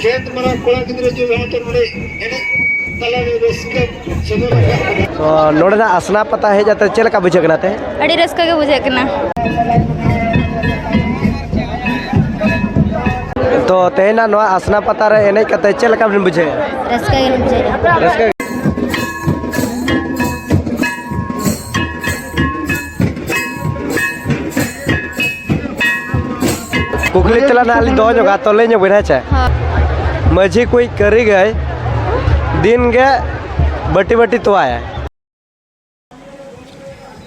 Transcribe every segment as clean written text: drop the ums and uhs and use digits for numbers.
खेत मरा कोड़ा गिद्रे जो है तो नोड़े एने तला रे रस्के सदर तो नोड़े ना असना पता है जाते चल का बुझे कना ते अड़ी रस्का के बुझे कना तो तेना नो असना पता रे एने कते चल का बिन बुझे रस्का के बुझे रस्का कुकली चला ना अली दो जगह तो ले बिना चे मझी कोई करी गए दिन के बटी बटी तो आया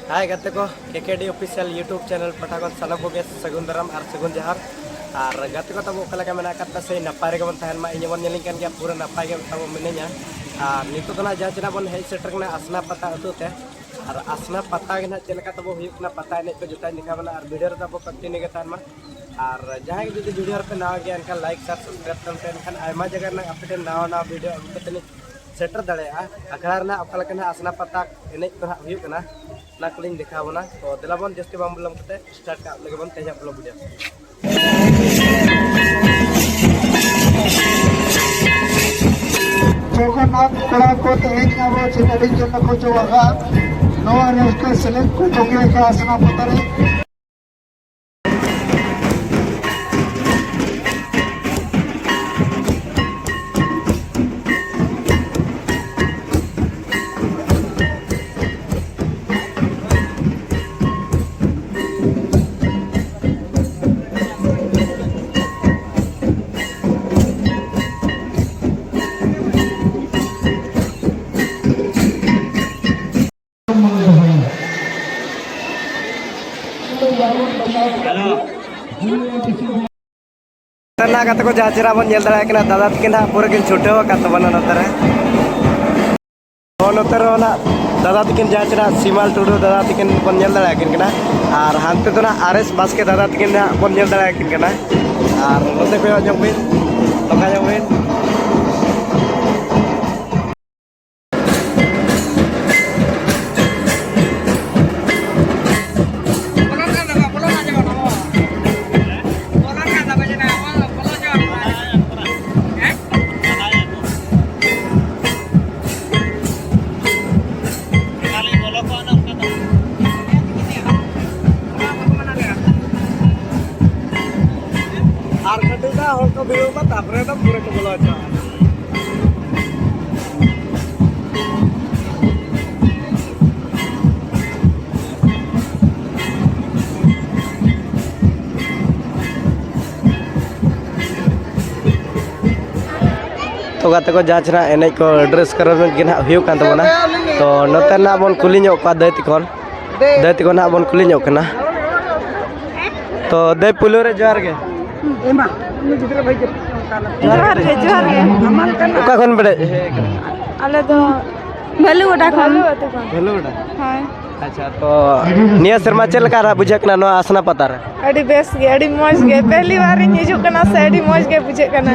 हाय गते को केकेडी ऑफिशियल यूट्यूब चैनल पटाकोन साना को गेस सगुन दराम और सगुन जहार और गते को तब ओकला का मेना कत्ता से नपाय रे गवन तहन मा इन बन नेलिंग कान गया पूरा नपाय के तब मिने냐 और नितो तो ना जाचना बन हे सेटर ना असना पता अतुते और असना पता के ना चलका तब हुयना पता ने को जुटा निका बना और वीडियो रे तब कंटिन्यू के तान मा और जहाँ जो वीडियो पे नवा गया इनका लाइक शेयर सब्सक्राइब करते हैं आयमा जगह ना अपडेट नवा नवा वीडियो अगुकते सेटर दाड़े अखड़ा ना अकलकना असना पता एने को हुयना ना कुलिंग दिखावना तो दिलाबन जस्ती बाम बुलम कते स्टार्ट का लगे बन तेजा ब्लॉग वीडियो जगन्नाथ कोड़ा को तेज नाबो चितड़ी जन को जो आगा नवा रस्के सेलेक्ट को जोगे का असना पता रे ना कते को जाचरा बन जेल दड़ा कना दादा तकिन हा पूरा किन छुटेव का तबन नतरे नतरे ना दादा तकिन जाचरा सीमाल टुडू दादा तकिन बन जेल दड़ा किन कना और हानते तो ना आरएस बस के दादा तकिन बन जेल दड़ा किन कना और नते को जंबिन लगा जंबिन तो वीडियो में तापरे तो पूरे को बोला अच्छा तो गाते को जाचना एने को ड्रेस करन के ना हुयु कान तबना तो नते ना बन कुली ᱧᱚᱜ का दैति को ना बन कुली ᱧᱚᱜ कना तो दे पुलो रे जोहार गे एमा जोहार गे ओका खन बड़े आले तो भलुगोडा हां अच्छा तो निया शर्मा चल का बुझे कना नो आसना पता रे अड़ी बेस गे अड़ी मौज गे पहली बार हिजु कना से अड़ी मौज गे बुझे कना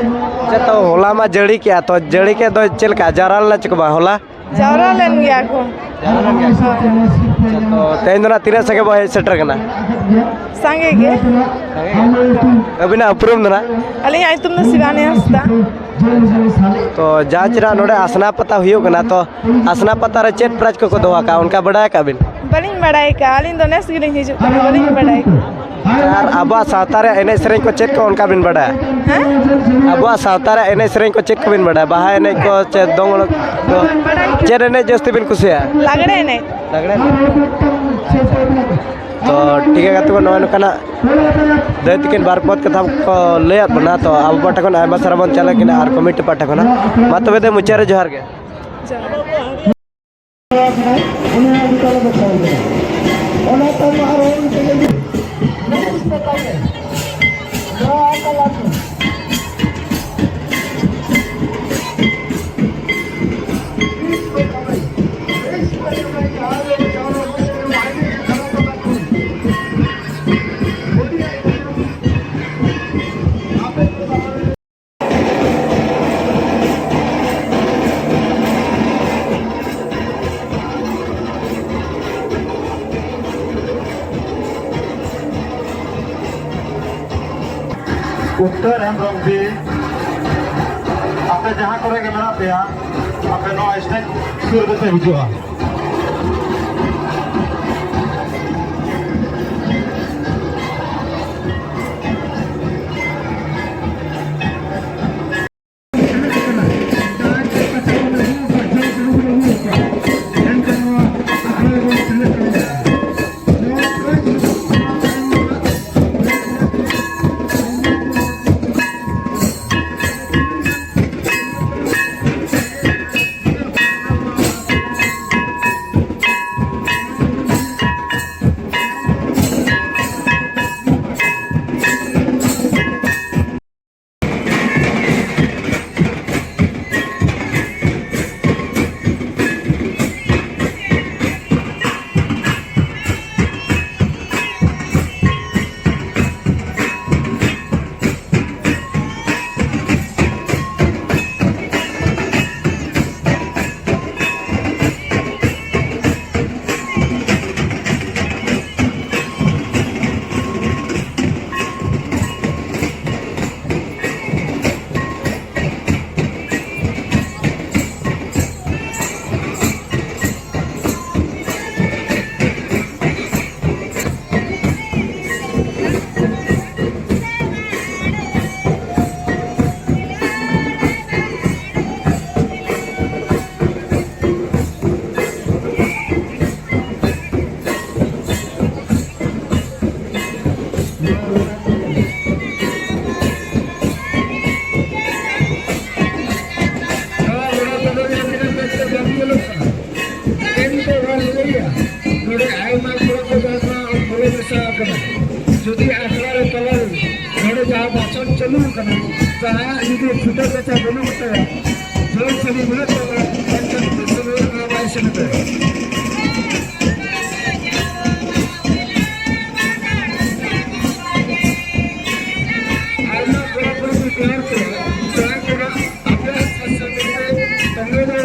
तो होला मा जड़ी के तो जड़ी के दो चल का जाराल ला चकबा होला जावरा लेन गया को तो तेन ना तीन संगे बहे सेटर कना संगे गे अभी ना उपरुम ना अली आई तुमने सिवाने हस्ता तो जाचरा नोडे आसना पता हुयो कना तो आसना पता रे चेट प्राइज को दोहा का उनका बड़ाय का बिन बलिंग बड़ाई का अली तो नेस गिरिंग हिजु कना बलिंग बड़ाई यार अबा सावता रे एने सेरें को चेक को उनका बिन बड़ाय हैं अबा सावता रे एने सेरें को चेक को बिन बड़ाय बाहा एने को चे दोंग तो चेर एने जस्ती बिन कुसिया लागड़े ने तो ठीक है गाते को नवा नकना दैत किन बार पद कथा को ले बना तो अब पाटा को आयमा सारा बन चला किना आर कमिटी पाटा को ना मा तबे दे मुचारे जोहार गे उत्तर हम ᱟᱯᱮ ᱡᱟᱦᱟᱸ ᱠᱚᱨᱮ ᱜᱮ ᱢᱮᱱᱟᱜ ᱯᱮᱭᱟ ᱟᱯᱮ ᱱᱚᱣᱟ ᱥᱴᱮᱡ ᱥᱩᱨ ᱨᱮᱯᱮ ᱦᱤᱡᱩᱜᱼᱟ যদি আপনার কলার ঘরে যা বাসন চলু কেন তাহা যদি ছুটে গেছে বলে উঠতে জোর চলি বলে তো একজন বাইসে নেবে আইনা করে করে তৈরি করে যা করে আপনার সাথে সঙ্গে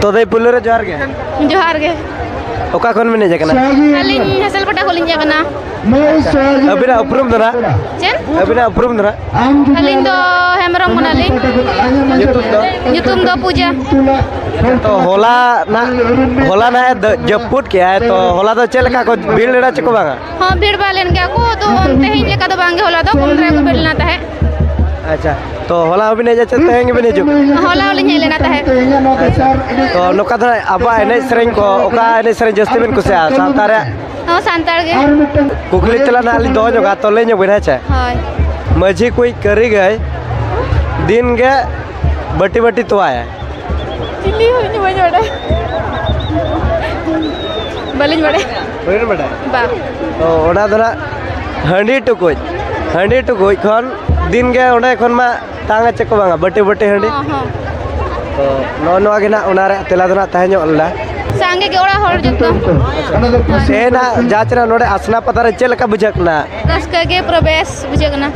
तो दे पुलरे जोहार गे जोहार गे ओका खन में जे कना अलिन हसल पटा कोलिन जे कना अबिना उपरुम दरा चेन अबिना उपरुम दरा अलिन दो हेमरम कनाली युतुम दो पूजा तो होला ना जपुट क्या है तो होला तो चल का को भीड़ लेना चको बांगा हां भीड़ बालेन क्या को तो तेहिन लेका तो बांगे होला तो कुंद्रे को बेलना ता है अच्छा तो होला बिन हेज चे तेहें बिन हिजुक होला होलिन हेज लेना ताहे तो नोका दा अब एने सेरें को ओका एने सेरें जस्ती बिन कुसिया सावता रे हां सांतार गे कुकली तला ना आली दो जोगा तो ले जो बिन हेचे हाय माझी कोई करी गए दिन गे बटी बटी तो आया चिल्ली होइनी बजोड़े बलिन बड़े बलिन बड़े बा तो ओना दरा हंडी टुकुज खन दिन गे ओने खन मा तांगा चको बांगा बटी बटी हंडी हां तो नो गे ना ओना रे तेला दना ताहे ᱧᱚᱜ ᱞᱮᱫᱟ सांगे के ओड़ा होड़ जतो सेना जाचना नोडे आसना पता रे चेल का बुझक ना रस्का के प्रवेश बुझेगना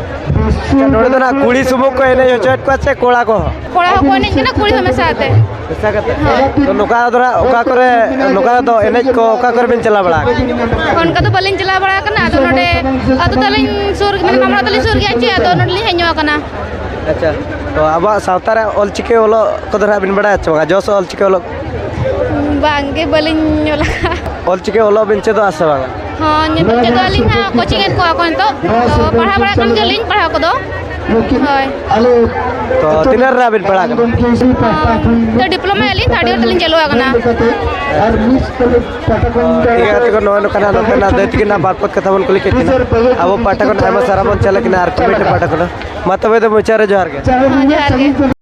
नोडे दना कुड़ी सुमु को एने चोट को से कोड़ा को कोड़ा को ने ना कुड़ी हमेशा आते ऐसा करते तो नोका दरा ओका करे नोका तो एने को ओका करे बिन चला बड़ा उनका तो बलिन चला बड़ा कना तो नोडे अतो तलिन सुर माने मामला तलिन सुर गया चे तो नोडली हेño कना अच्छा तो अब सावता रे ऑलचिके ओलो को दरा बिन बड़ा अच्छा जोस ऑलचिके ओलो बांगे बलिन लगा ऑलचिके ओलो बिन चे तो आसे बांगा हां नितुम चे तो अलिन हा कोचिंग को कोन तो पढ़ा बड़ा कन गेलिन पढ़ा को दो हाय तो तिनर रा बिन पढ़ा कर तो डिप्लोमा अलिन थर्ड ईयर तलिन चलो आगना ठीक है तो नो कना नो कना दैत कि ना बारपत कथा बन कुली केतिना अब पाठकन आमा सारा मन चले कि ना आर कमिटी पाठकन मतबे तो मुचारे जोहार के हां जोहार के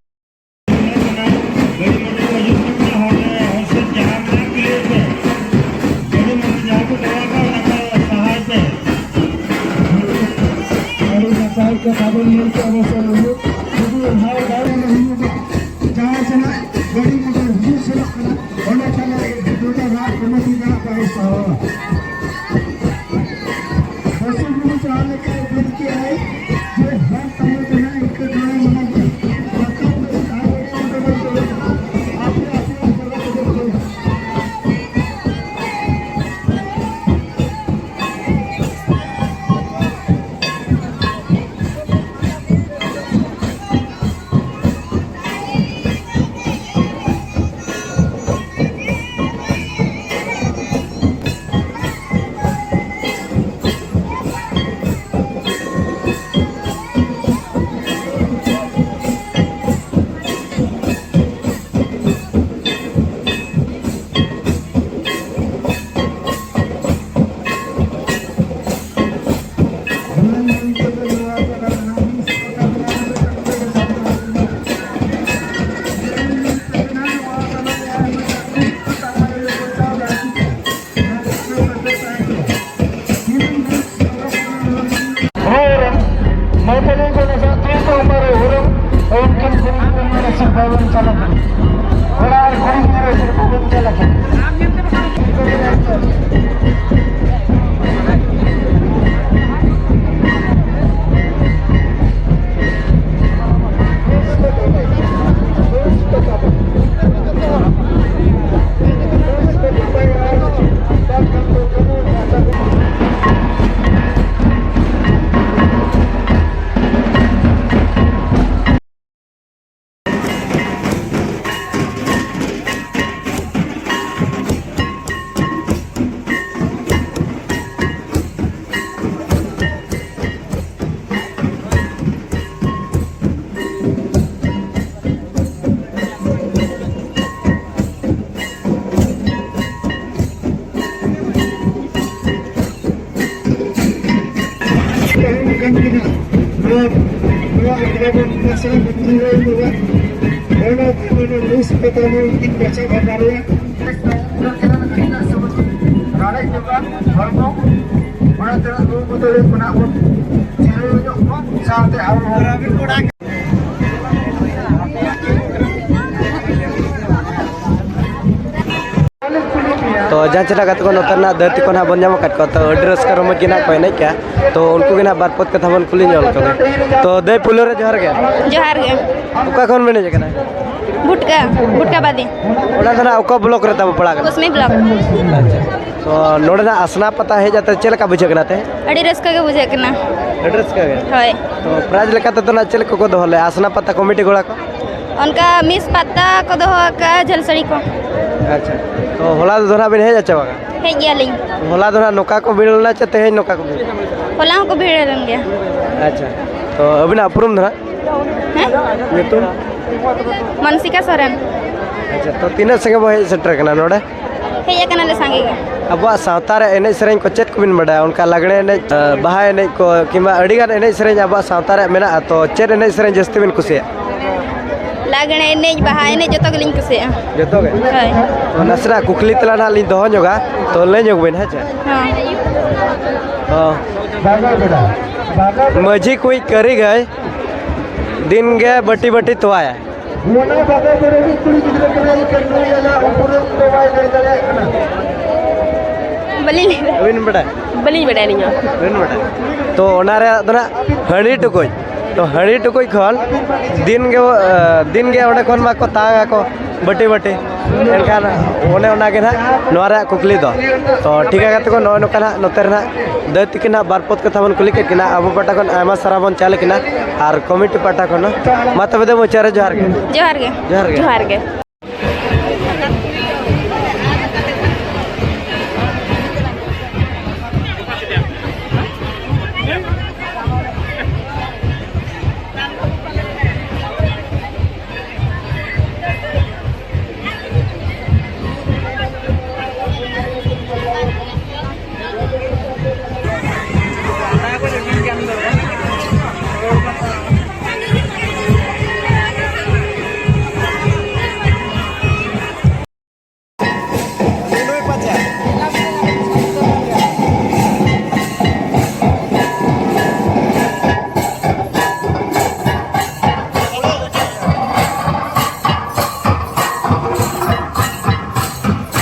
तो जहाँ चला को नोतना धरती को ना बन जाम काट को तो एड्रेस करो में किना कोई नहीं क्या तो उनको किना बारपत कथा बन खुली जोल को तो दे पुलो रे जोहार के ओका कोन मेने जकना बुटका बादी ओड़ा धना ओका ब्लॉक रहता पड़ा उसमें ब्लॉक अच्छा तो नोडना आसना पता है जाते चल का बुझे कनाते अड़ी रस्का के बुझे कना एड्रेस का होय तो प्राइज लेका तो ना चल को दोहले आसना पता कमिटी गोड़ा को उनका मिस पत्ता को दो का झलसड़ी को अच्छा तो होला दोना बिन है जाचा बागा हे गेलिंग होला दोना नोका को बिड़लना चाहते हैं नोका को बिड़ होला को भिड़ लेंगे अच्छा तो अभी ना अपुरम धरा हैं nyutum Mansika Soren acha to tina sange bo hej setter kana node hej akana le sange ga abo sawta re ene sereng ko chet ko bin bada unka lagde ene baha ene ko kimba adi gan ene sereng abo sawta re mena to chet ene sereng jasti bin kusia lagane ene baha ene joto gelin kuse joto ge hoi nasra kukli tela na lin doho nyoga to le nyog bin hacha मजी कोई करी गए दिन गे बटी बटी तो आया बली बड़ा नहीं तो हणी टुकुज तो हणी टुकुज खन दिन गे ओडे खन मा को तांगा को बटी बटी एनखान ओने ओना गे ना नोरा कुकली दो तो ठीक है को नो नो kana नोते ना दैति किना बारपत कथा बन कुली किना अब पटा खन आमा सारा बन चाले किना आर कमिटी पटा खन मा तबे दे मोचारे जोहार गे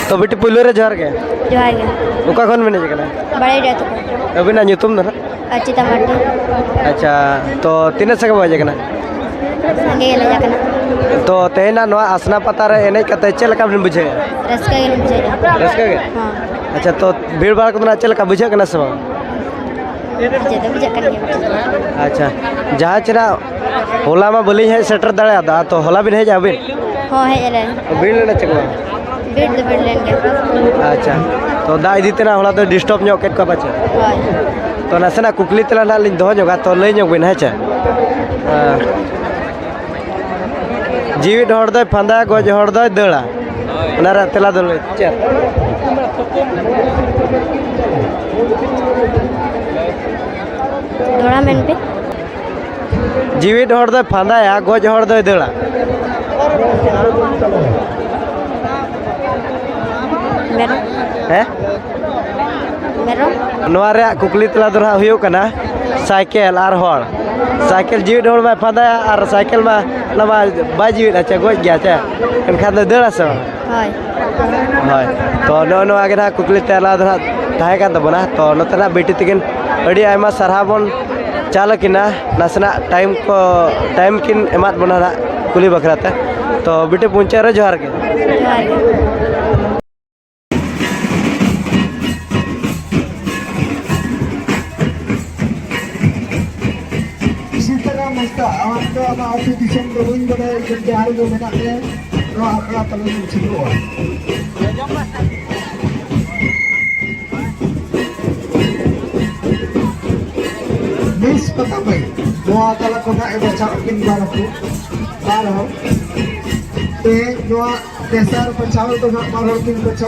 तो बेटी पुलू रे जोहार गे उका खन मेने जकना बड़े डे तो अभी ना nyutum ना अच्छी टमाटर अच्छा तो तीन सके बजे कना संगे ले जाकना तो तेना नो आसना पता रे एने कते चलका बिन बुझे रसका गेल बुझे रसका गे हां अच्छा तो भीड़ भाड़ को ना चलका बुझे कना सब बुझे कर अच्छा जहाँ चरा होला मा बोली है सेटर दड़े दा तो होला बिन है जाबे हां है ले भीड़ लेना चकवा भीड़ लेंगे अच्छा तो दा इदी तेना होला तो डिस्टर्ब ᱧᱚᱜ केट का बचे हां तो नसेना कुकली तेला ना लिन दोह ᱧᱚᱜᱟ तो लई ᱧᱚᱜ बिन है चे जीवित हर दय फांदा गज हर दय दड़ा ओनारा तेला दो लई चे दोड़ा मेन पे जीवित हर दय फांदा या गज हर दय दड़ा मेरो हैं मेरो नोरे कुकली तला दरा हुयो कना साइकिल आर हर साइकिल जीवित हर मा फादा आर साइकिल मा लमा बा जीवित अच्छा गज गया चे एनखान दड़ा से हाय हाय तो नो आगे ना कुकली तला दरा ताहे कान तबना तो नतना बेटी तकिन अड़ी आयमा सरहाबन चालकिना नासना टाइम किन एमात बना कुली बखराते तो बेटे पुंचे रे जोहार के Api disem berun pada kerja hari itu menaknya, roh akal terlalu cibur. Miss pertama, doa kalau kena baca mungkin baru, doa dasar pencawal tu nak baru mungkin baca.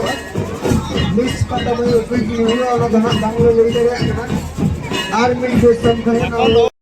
Miss pertama itu pergi hulu orang dah nak bangun jadi dia kena. Army besar kena.